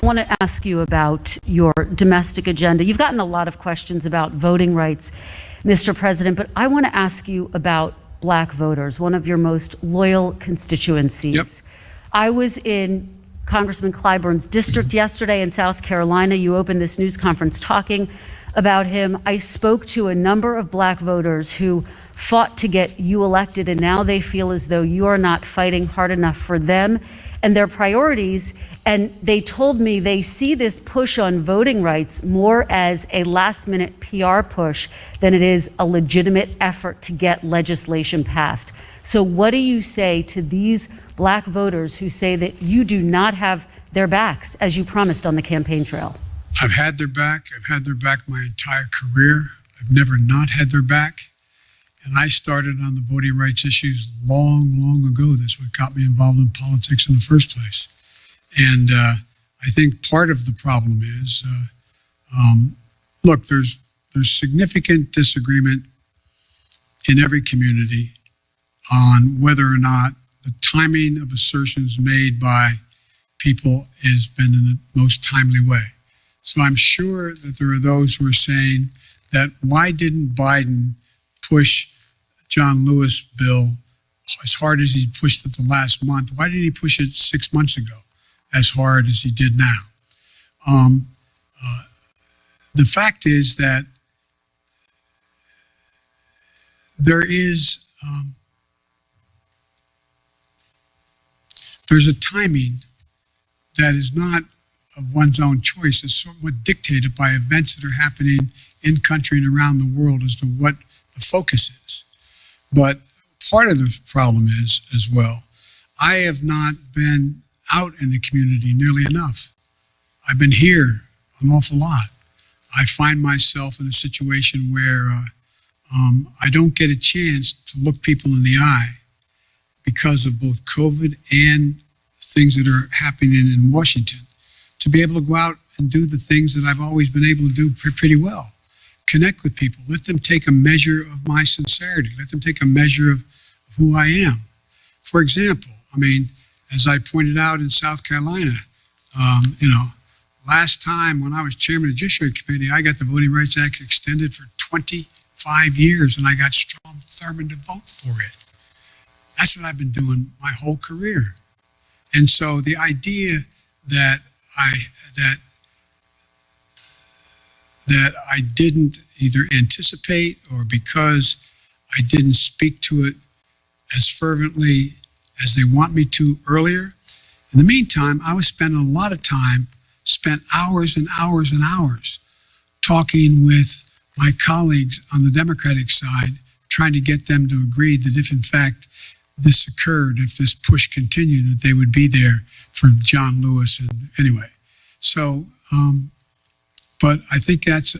I want to ask you about your domestic agenda. You've gotten a lot of questions about voting rights, Mr. President, but I want to ask you about Black voters, one of your most loyal constituencies. Yep. I was in Congressman Clyburn's district yesterday in South Carolina. You opened this news conference talking about him. I spoke to a number of Black voters who fought to get you elected, and now they feel as though you are not fighting hard enough for them and their priorities. And they told me they see this push on voting rights more as a last-minute PR push than it is a legitimate effort to get legislation passed. So what do you say to these Black voters who say that you do not have their backs as you promised on the campaign trail? I've had their back. I've had their back my entire career. I've never not had their back. And I started on the voting rights issues long, long ago. That's what got me involved in politics in the first place. And I think part of the problem is, look, there's significant disagreement in every community on whether or not the timing of assertions made by people has been in the most timely way. So I'm sure that there are those who are saying that why didn't Biden push John Lewis bill as hard as he pushed it the last month? Why didn't he push it 6 months ago as hard as he did now? The fact is that there's a timing that is not of one's own choice. It's somewhat dictated by events that are happening in country and around the world as to what the focus is. But part of the problem is, as well, I have not been out in the community nearly enough. I've been here an awful lot. I find myself in a situation where I don't get a chance to look people in the eye because of both COVID and things that are happening in Washington, to be able to go out and do the things that I've always been able to do pretty well. Connect with people, let them take a measure of my sincerity, let them take a measure of who I am. For example, I mean, as I pointed out in South Carolina, last time when I was chairman of the Judiciary Committee, I got the Voting Rights Act extended for 25 years, and I got Strom Thurmond to vote for it. That's what I've been doing my whole career. And so the idea that I didn't either anticipate or because I didn't speak to it as fervently as they want me to earlier. In the meantime, I was spending a lot of time, spent hours and hours and hours talking with my colleagues on the Democratic side, trying to get them to agree that if in fact this occurred, if this push continued, that they would be there for John Lewis. And anyway, so, but I think that's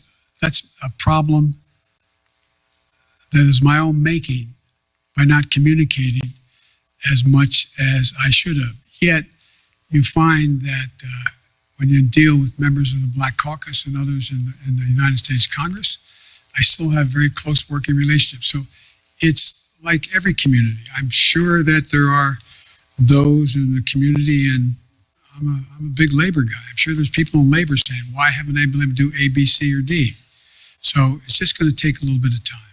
a problem that is my own making by not communicating as much as I should have. Yet you find that when you deal with members of the Black Caucus and others in the United States Congress, I still have very close working relationships. So it's like every community. I'm sure that there are those in the community, and I'm a big labor guy. I'm sure there's people in labor saying, why haven't I been able to do A, B, C, or D? So it's just going to take a little bit of time.